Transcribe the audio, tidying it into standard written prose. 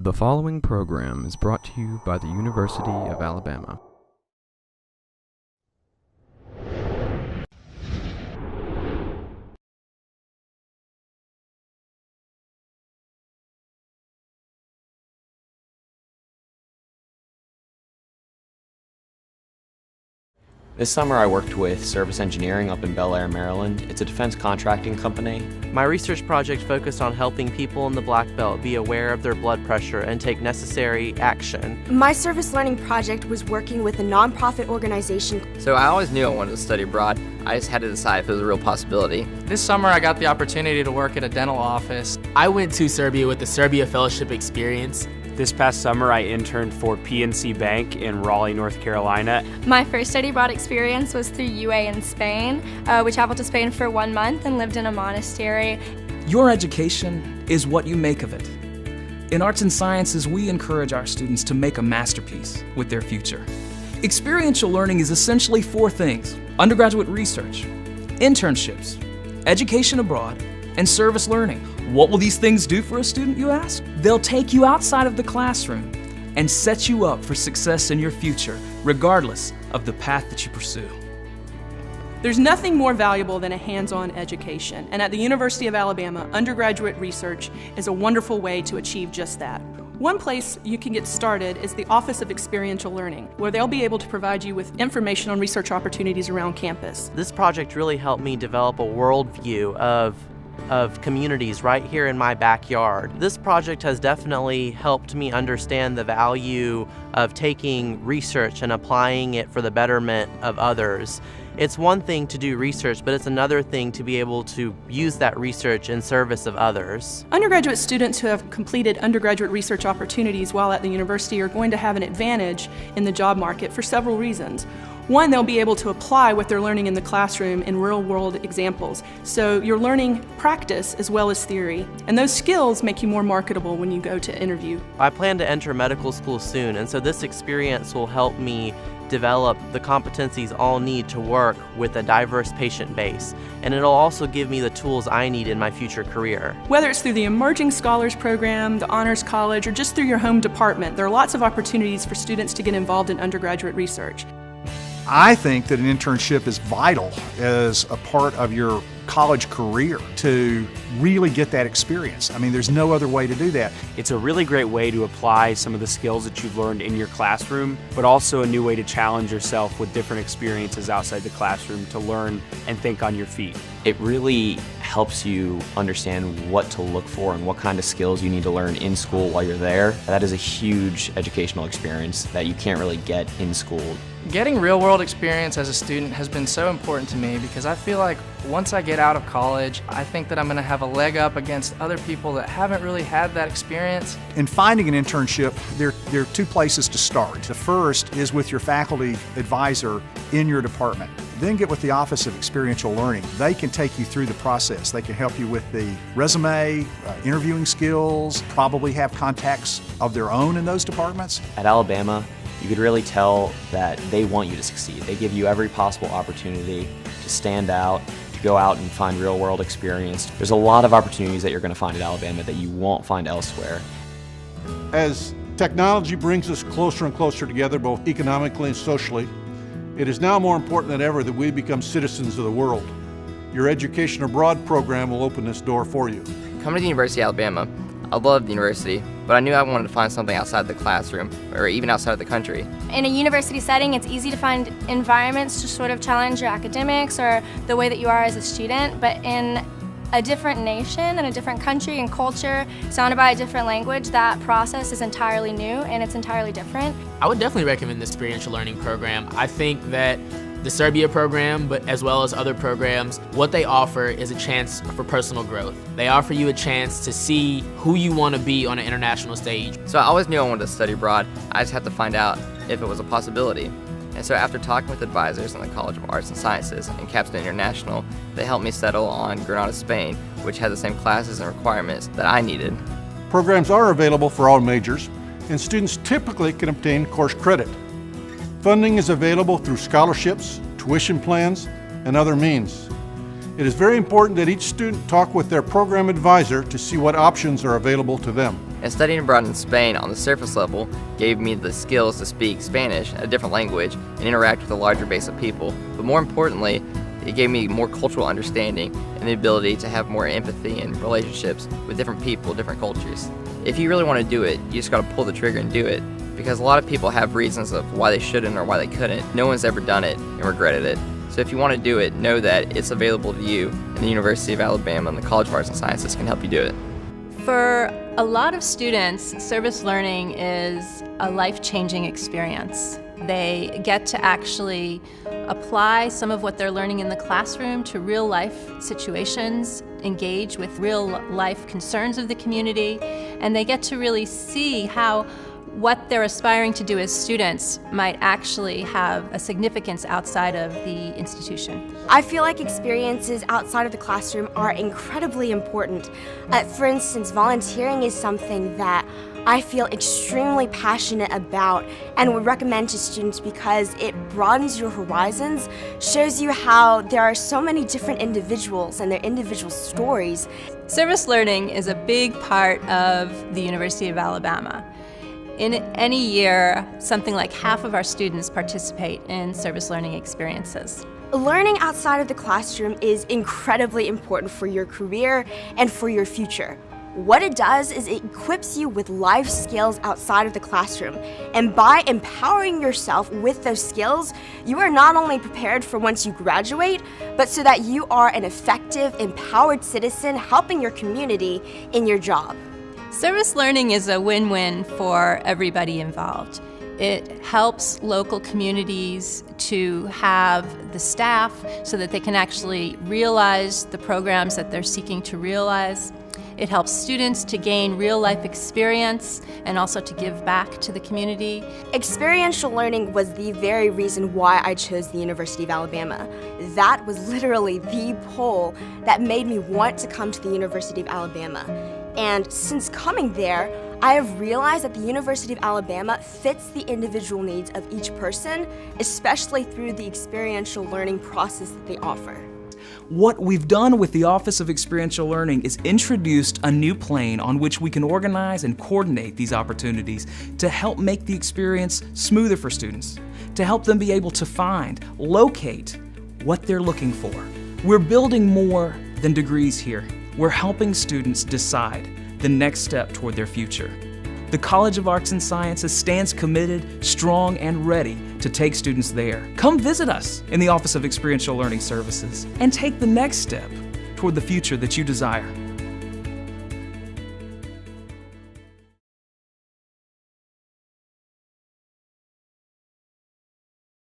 The following program is brought to you by the University of Alabama. This summer I worked with Service Engineering up in Bel Air, Maryland. It's a defense contracting company. My research project focused on helping people in the Black Belt be aware of their blood pressure and take necessary action. My service learning project was working with a nonprofit organization. So I always knew I wanted to study abroad. I just had to decide if it was a real possibility. This summer I got the opportunity to work at a dental office. I went to Serbia with the Serbia Fellowship Experience. This past summer, I interned for PNC Bank in Raleigh, North Carolina. My first study abroad experience was through UA in Spain. We traveled to Spain for 1 month and lived in a monastery. Your education is what you make of it. In arts and sciences, we encourage our students to make a masterpiece with their future. Experiential learning is essentially 4 things: undergraduate research, internships, education abroad, and service learning. What will these things do for a student, you ask? They'll take you outside of the classroom and set you up for success in your future, regardless of the path that you pursue. There's nothing more valuable than a hands-on education, and at the University of Alabama, undergraduate research is a wonderful way to achieve just that. One place you can get started is the Office of Experiential Learning, where they'll be able to provide you with information on research opportunities around campus. This project really helped me develop a worldview of communities right here in my backyard. This project has definitely helped me understand the value of taking research and applying it for the betterment of others. It's one thing to do research, but it's another thing to be able to use that research in service of others. Undergraduate students who have completed undergraduate research opportunities while at the university are going to have an advantage in the job market for several reasons. One, they'll be able to apply what they're learning in the classroom in real-world examples. So you're learning practice as well as theory, and those skills make you more marketable when you go to interview. I plan to enter medical school soon, and so this experience will help me develop the competencies I'll need to work with a diverse patient base, and it'll also give me the tools I need in my future career. Whether it's through the Emerging Scholars Program, the Honors College, or just through your home department, there are lots of opportunities for students to get involved in undergraduate research. I think that an internship is vital as a part of your college career to really get that experience. I mean, there's no other way to do that. It's a really great way to apply some of the skills that you've learned in your classroom, but also a new way to challenge yourself with different experiences outside the classroom to learn and think on your feet. It really helps you understand what to look for and what kind of skills you need to learn in school while you're there. That is a huge educational experience that you can't really get in school. Getting real-world experience as a student has been so important to me because I feel like once I get out of college, I think that I'm going to have a leg up against other people that haven't really had that experience. In finding an internship, there are 2 places to start. The first is with your faculty advisor in your department. Then get with the Office of Experiential Learning. They can take you through the process. They can help you with the resume, interviewing skills, probably have contacts of their own in those departments. At Alabama, you could really tell that they want you to succeed. They give you every possible opportunity to stand out, to go out and find real-world experience. There's a lot of opportunities that you're going to find at Alabama that you won't find elsewhere. As technology brings us closer and closer together, both economically and socially, it is now more important than ever that we become citizens of the world. Your Education Abroad program will open this door for you. Coming to the University of Alabama, I loved the university, but I knew I wanted to find something outside the classroom, or even outside of the country. In a university setting, it's easy to find environments to sort of challenge your academics or the way that you are as a student, but in a different nation and a different country and culture, surrounded by a different language, that process is entirely new and it's entirely different. I would definitely recommend the Experiential Learning program. I think that the Serbia program, but as well as other programs, what they offer is a chance for personal growth. They offer you a chance to see who you want to be on an international stage. So I always knew I wanted to study abroad. I just had to find out if it was a possibility. And so after talking with advisors in the College of Arts and Sciences and Capstone International, they helped me settle on Granada, Spain, which had the same classes and requirements that I needed. Programs are available for all majors, and students typically can obtain course credit. Funding is available through scholarships, tuition plans, and other means. It is very important that each student talk with their program advisor to see what options are available to them. And studying abroad in Spain on the surface level gave me the skills to speak Spanish, a different language, and interact with a larger base of people. But more importantly, it gave me more cultural understanding and the ability to have more empathy and relationships with different people, different cultures. If you really want to do it, you just got to pull the trigger and do it, because a lot of people have reasons of why they shouldn't or why they couldn't. No one's ever done it and regretted it. So if you want to do it, know that it's available to you, and the University of Alabama and the College of Arts and Sciences can help you do it. For a lot of students, service learning is a life-changing experience. They get to actually apply some of what they're learning in the classroom to real-life situations, engage with real-life concerns of the community, and they get to really see how what they're aspiring to do as students might actually have a significance outside of the institution. I feel like experiences outside of the classroom are incredibly important. For instance, volunteering is something that I feel extremely passionate about and would recommend to students because it broadens your horizons, shows you how there are so many different individuals and their individual stories. Service learning is a big part of the University of Alabama. In any year, something like half of our students participate in service learning experiences. Learning outside of the classroom is incredibly important for your career and for your future. What it does is it equips you with life skills outside of the classroom, and by empowering yourself with those skills, you are not only prepared for once you graduate, but so that you are an effective, empowered citizen helping your community in your job. Service learning is a win-win for everybody involved. It helps local communities to have the staff so that they can actually realize the programs that they're seeking to realize. It helps students to gain real-life experience and also to give back to the community. Experiential learning was the very reason why I chose the University of Alabama. That was literally the pull that made me want to come to the University of Alabama. And since coming there, I have realized that the University of Alabama fits the individual needs of each person, especially through the experiential learning process that they offer. What we've done with the Office of Experiential Learning is introduced a new plane on which we can organize and coordinate these opportunities to help make the experience smoother for students, to help them be able to find, locate what they're looking for. We're building more than degrees here. We're helping students decide the next step toward their future. The College of Arts and Sciences stands committed, strong, and ready to take students there. Come visit us in the Office of Experiential Learning Services and take the next step toward the future that you desire.